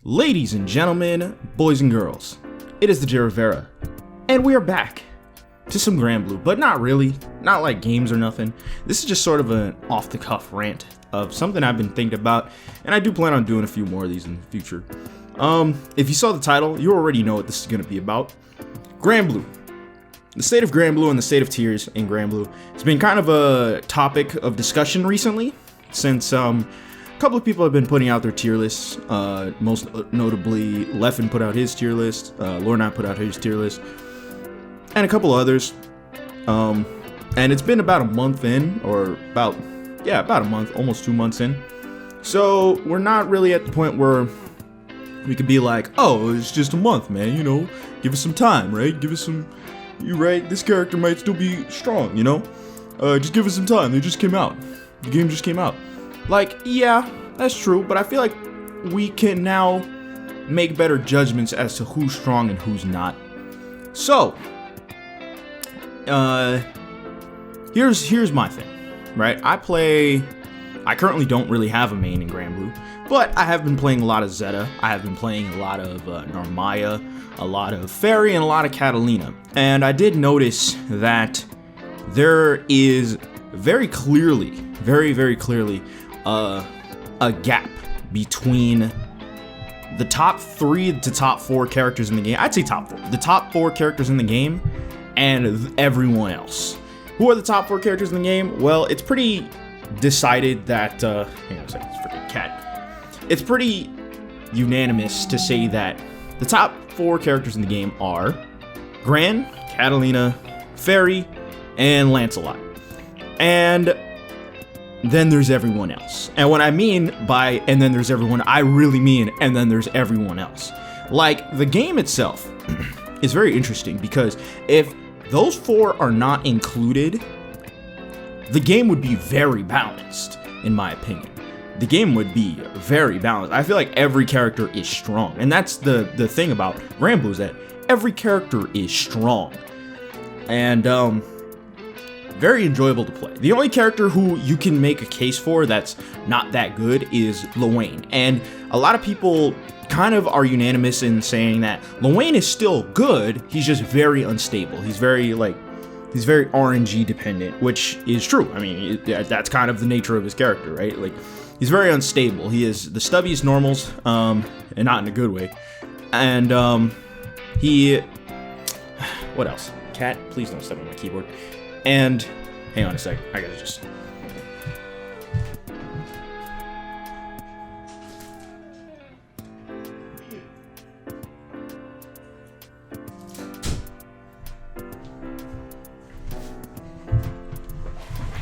Ladies and gentlemen, boys and girls, it is the J Rivera, and we are back to some Granblue, but not really, not like games or nothing. This is just sort of an off-the-cuff rant of something I've been thinking about, and I do plan on doing a few more of these in the future. If you saw the title, you already know what this is going to be about. Granblue. The state of Granblue and the state of tiers in Granblue has been kind of a topic of discussion recently, since a couple of people have been putting out their tier lists. Most notably, Leffen put out his tier list, Lorna put out his tier list, and a couple others. And it's been about a month in, or about a month, almost 2 months in. So we're not really at the point where we could be like, oh, it's just a month, man, you know, give us some time, right? Give us some, this character might still be strong, you know? Just give us some time, they just came out. The game just came out. Like, yeah, that's true, but I feel like we can now make better judgments as to who's strong and who's not. So, here's my thing, right? I currently don't really have a main in Granblue, but I have been playing a lot of Zeta. I have been playing a lot of Narmaya, a lot of Fairy, and a lot of Catalina. And I did notice that there is very clearly, very clearly, a gap between the top 3 to top 4 characters in the game. I'd say top 4. The top 4 characters in the game and everyone else. Who are the top 4 characters in the game? Well, it's pretty decided that, hang on a second, it's freaking cat. It's pretty unanimous to say that the top 4 characters in the game are Gran, Catalina, Fairy, and Lancelot. And then there's everyone else. And what I mean by and then there's everyone, I really mean and then there's everyone else. Like, the game itself is very interesting because if those 4 are not included, the game would be very balanced, in my opinion. The game would be very balanced. I feel like every character is strong. And that's the thing about Granblue, is that every character is strong. And, very enjoyable to play. The only character who you can make a case for that's not that good is Lorraine. And a lot of people kind of are unanimous in saying that Lorraine is still good, he's just very unstable. He's very RNG dependent, which is true. I mean, that's kind of the nature of his character, right? Like, he's very unstable. He is the stubbiest normals, and not in a good way. And, what else? Cat, please don't step on my keyboard. And, hang on a sec, I gotta just...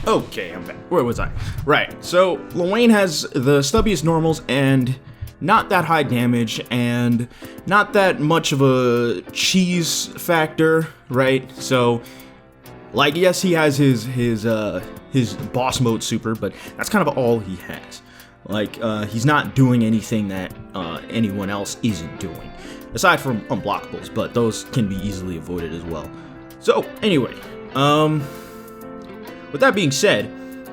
Okay, I'm back. Where was I? Right, so Lorraine has the stubbiest normals and not that high damage and not that much of a cheese factor, right? So, like, yes, he has his boss mode super, but that's kind of all he has. Like, he's not doing anything that anyone else isn't doing, aside from unblockables, but those can be easily avoided as well. So, anyway, with that being said,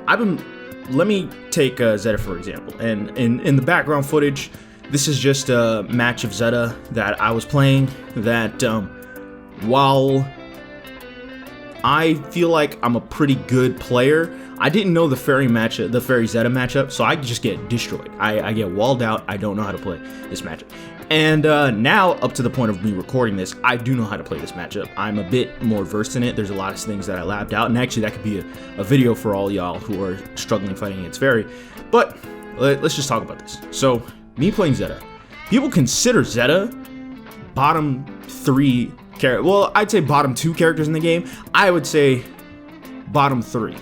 let me take Zeta for example, and in the background footage, this is just a match of Zeta that I was playing that, while I feel like I'm a pretty good player, I didn't know the Fairy Zeta matchup, so I just get destroyed. I get walled out. I don't know how to play this matchup. And now, up to the point of me recording this, I do know how to play this matchup. I'm a bit more versed in it. There's a lot of things that I labbed out, and actually that could be a video for all y'all who are struggling fighting against Fairy. But let's just talk about this. So, me playing Zeta. People consider Zeta bottom 3 character. Well, I'd say bottom 2 characters in the game. I would say bottom 3.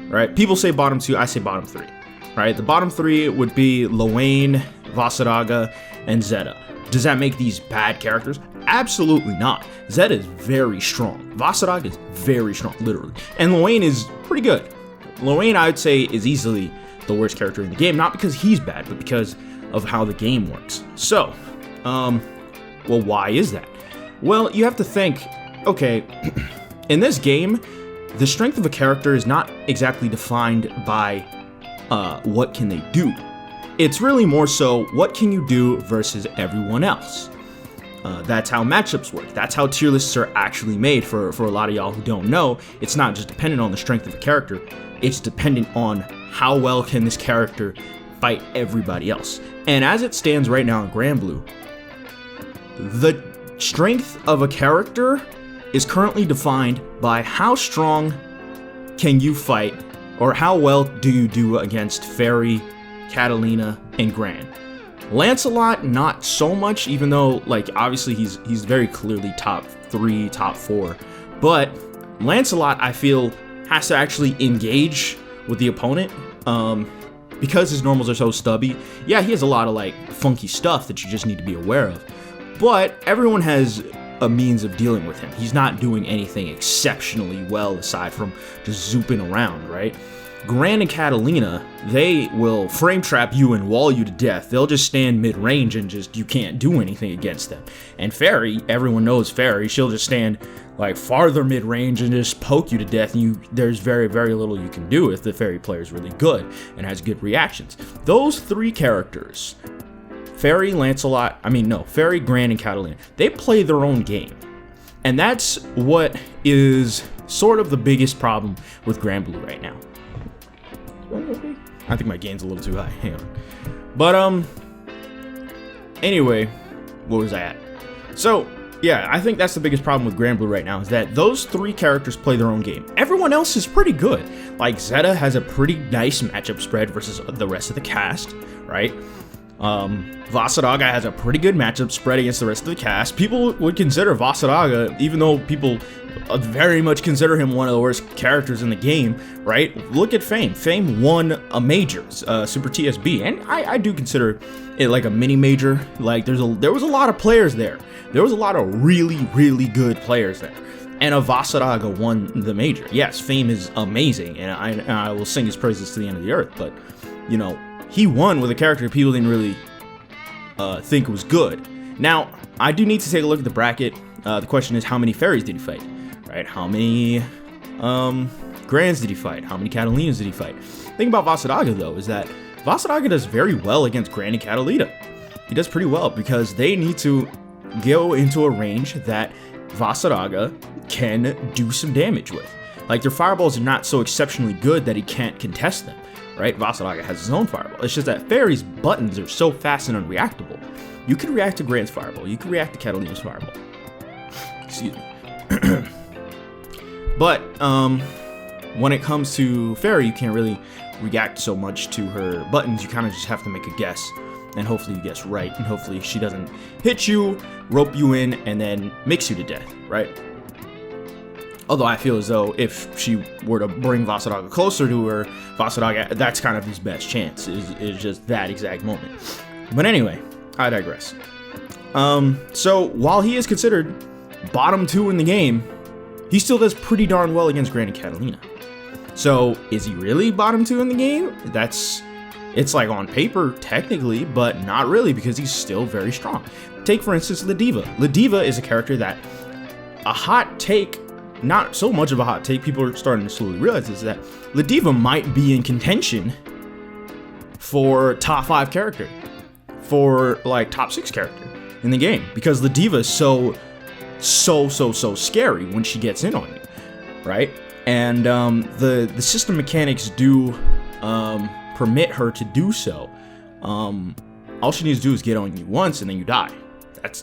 Right? People say bottom 2. I say bottom 3. Right? The bottom 3 would be Lorraine, Vasaraga, and Zeta. Does that make these bad characters? Absolutely not. Zeta is very strong. Vasaraga is very strong, literally. And Lorraine is pretty good. Lorraine, I would say, is easily the worst character in the game. Not because he's bad, but because of how the game works. So, well, why is that? Well, you have to think, okay, in this game, the strength of a character is not exactly defined by what can they do, It's really more so, what can you do versus everyone else? That's how matchups work. That's how tier lists are actually made. For a lot of y'all who don't know, it's not just dependent on the strength of a character, it's dependent on how well can this character fight everybody else. And as it stands right now in Granblue, the strength of a character is currently defined by how strong can you fight, or how well do you do against Fairy, Catalina, and Gran. Lancelot, not so much, even though, like, obviously he's very clearly top 3, top 4. But Lancelot, I feel, has to actually engage with the opponent, because his normals are so stubby. Yeah, he has a lot of, like, funky stuff that you just need to be aware of. But everyone has a means of dealing with him. He's not doing anything exceptionally well aside from just zooping around, right? Gran and Catalina, they will frame trap you and wall you to death. They'll just stand mid-range and just, you can't do anything against them. And Fairy, everyone knows Fairy, she'll just stand like farther mid-range and just poke you to death, and there's very, very little you can do if the Fairy player is really good and has good reactions. Those 3 characters, Fairy, Fairy, Gran, and Catalina, they play their own game. And that's what is sort of the biggest problem with Granblue right now. I think my gain's a little too high. Hang on. But, anyway, what was I at? So, yeah, I think that's the biggest problem with Granblue right now, is that those 3 characters play their own game. Everyone else is pretty good. Like, Zeta has a pretty nice matchup spread versus the rest of the cast, right? Vasadaga has a pretty good matchup spread against the rest of the cast. People would consider Vasadaga, even though people very much consider him one of the worst characters in the game, right? Look at Fame. Fame won a major, Super TSB, and I do consider it like a mini major. Like, there was a lot of players there. There was a lot of really, really good players there. And Vasadaga won the major. Yes, Fame is amazing, and I will sing his praises to the end of the earth, but, you know, he won with a character people didn't really think was good. Now, I do need to take a look at the bracket. The question is, how many Fairies did he fight? Right? How many Grans did he fight? How many Catalinas did he fight? The thing about Vasadaga, though, is that Vasadaga does very well against Gran and Catalina. He does pretty well because they need to go into a range that Vasadaga can do some damage with. Like, their fireballs are not so exceptionally good that he can't contest them. Right? Vasadaga has his own fireball. It's just that Fairy's buttons are so fast and unreactable. You can react to Gran's fireball. You can react to Catalina's fireball. Excuse me. But, when it comes to Fairy, you can't really react so much to her buttons. You kind of just have to make a guess. And hopefully you guess right. And hopefully she doesn't hit you, rope you in, and then mix you to death. Right? Although I feel as though if she were to bring Vasadaga closer to her, Vasadaga, that's kind of his best chance, is just that exact moment. But anyway, I digress. So while he is considered bottom 2 in the game, he still does pretty darn well against Gran and Catalina. So is he really bottom 2 in the game? It's like on paper, technically, but not really, because he's still very strong. Take, for instance, Lediva. Lediva is a character that, a hot take, not so much of a hot take, people are starting to slowly realize, is that Lediva might be in contention for top 5 character, for like top 6 character in the game, because Lediva is so scary when she gets in on you, right? And the system mechanics do permit her to do so. All she needs to do is get on you once and then you die.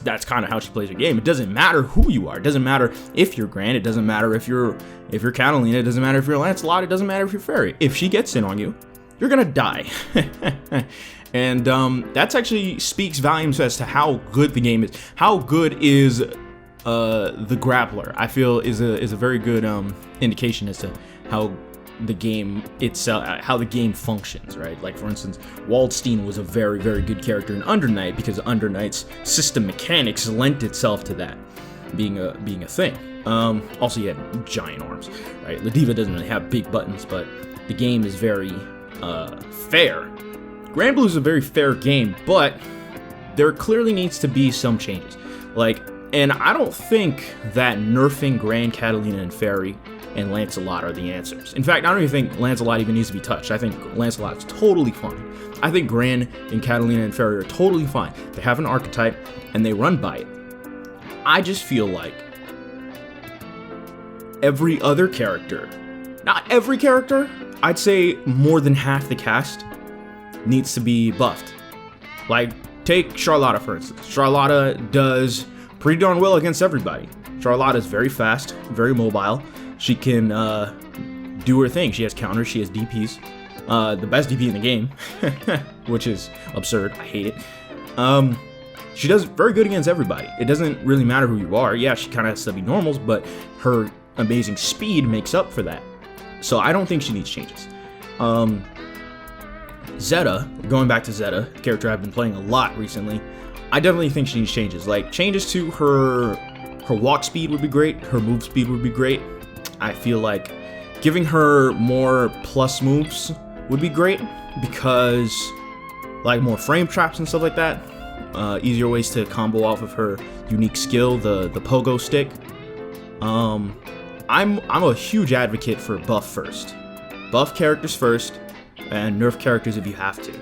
That's kind of how she plays her game. It doesn't matter who you are. It doesn't matter if you're Gran. It doesn't matter if you're Catalina. It doesn't matter if you're Lancelot. It doesn't matter if you're Fairy. If she gets in on you, you're gonna die. And that's actually speaks volumes as to how good the game is. How good is the grappler? I feel is a very good indication as to how the game itself, how the game functions, right? Like, for instance, Waldstein was a very, very good character in Under Night because Under Night's system mechanics lent itself to that being a thing. Also, he had giant arms, right? Lediva doesn't really have big buttons, but the game is very fair. Granblue is a very fair game, but there clearly needs to be some changes. Like, and I don't think that nerfing Gran, Catalina, and Fairy and Lancelot are the answers. In fact, I don't even think Lancelot even needs to be touched. I think Lancelot's totally fine. I think Gran and Catalina and Fairy are totally fine. They have an archetype and they run by it. I just feel like every other character, not every character, I'd say more than half the cast needs to be buffed. Like, take Charlotta, for instance. Charlotta does pretty darn well against everybody. Charlotta is very fast, very mobile. She can do her thing. She has counters, she has DPs. The best DP in the game, which is absurd. I hate it. She does very good against everybody. It doesn't really matter who you are. Yeah, she kind of has to be normals, but her amazing speed makes up for that. So I don't think she needs changes. Zeta, going back to Zeta, character I've been playing a lot recently, I definitely think she needs changes. Like, changes to her walk speed would be great, her move speed would be great. I feel like giving her more plus moves would be great, because like more frame traps and stuff like that, easier ways to combo off of her unique skill, the pogo stick. I'm a huge advocate for buff first. Buff characters first, and nerf characters if you have to.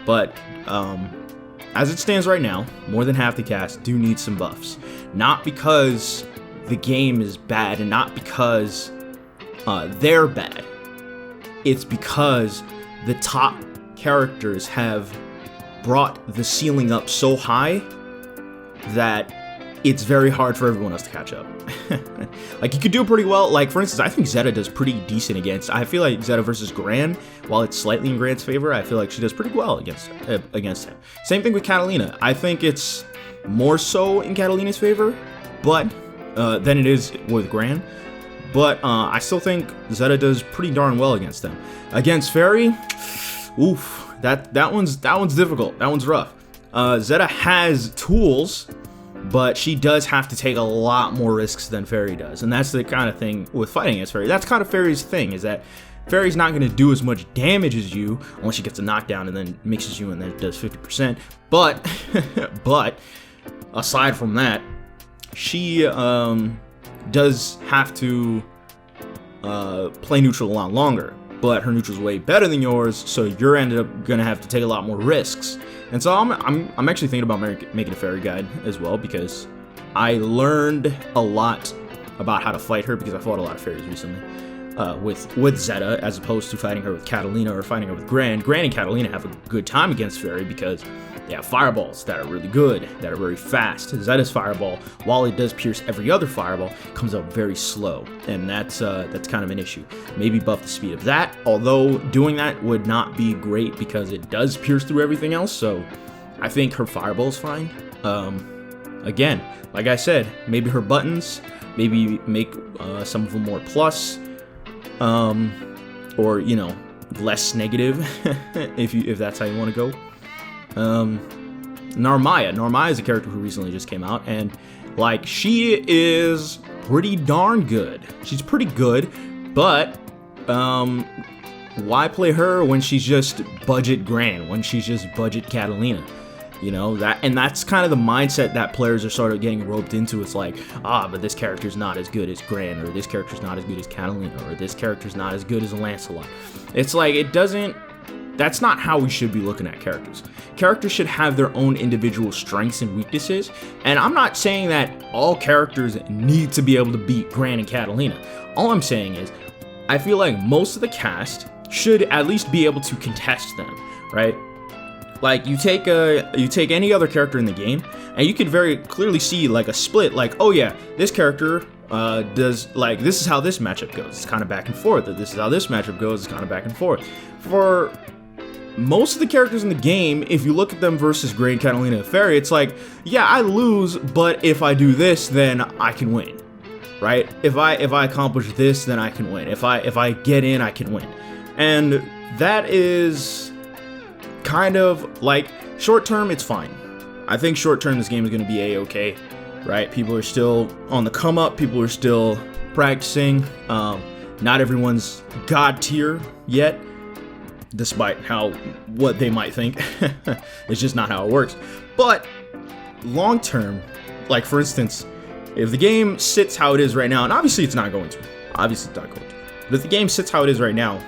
But as it stands right now, more than half the cast do need some buffs. Not because the game is bad, and not because they're bad. It's because the top characters have brought the ceiling up so high that it's very hard for everyone else to catch up. Like, you could do pretty well. Like, for instance, I think Zeta does pretty decent against. I feel like Zeta versus Gran, while it's slightly in Gran's favor, I feel like she does pretty well against him. Same thing with Catalina. I think it's more so in Catalina's favor, but than it is with Gran. But I still think Zeta does pretty darn well against them. Against Fairy, oof, that one's difficult. That one's rough. Zeta has tools, but she does have to take a lot more risks than Fairy does. And that's the kind of thing with fighting against Fairy. That's kind of Fairy's thing, is that Fairy's not going to do as much damage as you unless she gets a knockdown and then mixes you and then does 50%. But, but aside from that, she does have to play neutral a lot longer. But her neutral's way better than yours, so you're ended up gonna have to take a lot more risks. And so I'm actually thinking about making a Fairy guide as well, because I learned a lot about how to fight her, because I fought a lot of Fairies recently with Zeta, as opposed to fighting her with Catalina or fighting her with Gran. Gran and Catalina have a good time against Fairy because they have fireballs that are really good, that are very fast. Zeta's fireball, while it does pierce every other fireball, comes out very slow, and that's kind of an issue. Maybe buff the speed of that, although doing that would not be great because it does pierce through everything else, so I think her fireball is fine. Again, like I said, maybe her buttons, maybe make some of them more plus, or, you know, less negative, if that's how you want to go. Narmaya is a character who recently just came out, and like, she is pretty darn good. She's pretty good, but why play her when she's just budget Gran, when she's just budget Catalina? You know, that's kind of the mindset that players are sort of getting roped into. It's like, but this character's not as good as Gran, or this character's not as good as Catalina, or this character's not as good as Lancelot. It's like, that's not how we should be looking at characters. Characters should have their own individual strengths and weaknesses, and I'm not saying that all characters need to be able to beat Gran and Catalina. All I'm saying is, I feel like most of the cast should at least be able to contest them, right? Like, you take any other character in the game, and you can very clearly see like a split, like, oh yeah, this character does, like, this is how this matchup goes, it's kind of back and forth, or this is how this matchup goes, it's kind of back and forth. For most of the characters in the game, if you look at them versus Gran, Catalina, and Fairy, it's like, yeah, I lose, but if I do this, then I can win, right? If I accomplish this, then I can win. If I get in, I can win. And that is kind of like, short term, it's fine. I think short term this game is going to be a-okay, right? People are still on the come up, people are still practicing. Not everyone's god tier yet, despite what they might think. It's just not how it works. But long term, like, for instance, if the game sits how it is right now, and obviously it's not going to, obviously Dark Age. But if the game sits how it is right now,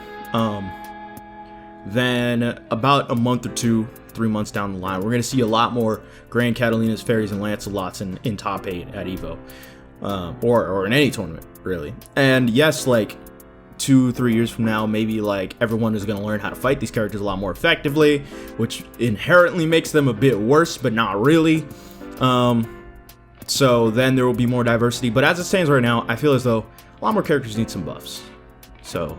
then about a month or 2, 3 months down the line, we're going to see a lot more Grand Catalinas, Fairies, and Lancelots in top 8 at EVO. Or in any tournament, really. And yes, like 2-3 years from now, maybe like everyone is going to learn how to fight these characters a lot more effectively, which inherently makes them a bit worse, but not really. So then there will be more diversity. But as it stands right now, I feel as though a lot more characters need some buffs. So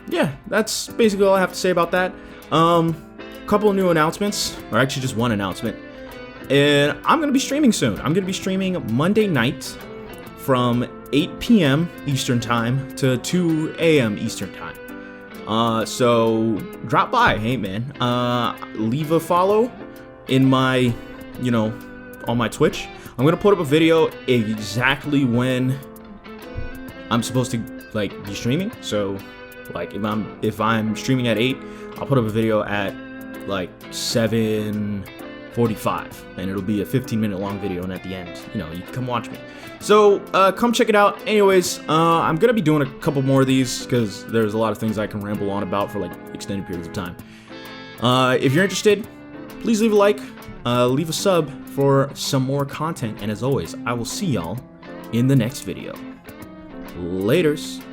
yeah, that's basically all I have to say about that. Couple of new announcements, or actually just one announcement. And I'm going to be streaming soon. I'm going to be streaming Monday night from 8 p.m. Eastern Time to 2 a.m. Eastern Time. So drop by, hey man. Leave a follow in my, on my Twitch. I'm going to put up a video exactly when I'm supposed to be streaming. So like if I'm streaming at 8, I'll put up a video at like 7:45, and it'll be a 15-minute long video, and at the end, you can come watch me. So come check it out. Anyways, I'm gonna be doing a couple more of these because there's a lot of things I can ramble on about for like extended periods of time. If you're interested, please leave a like, leave a sub for some more content, and as always, I will see y'all in the next video. Laters.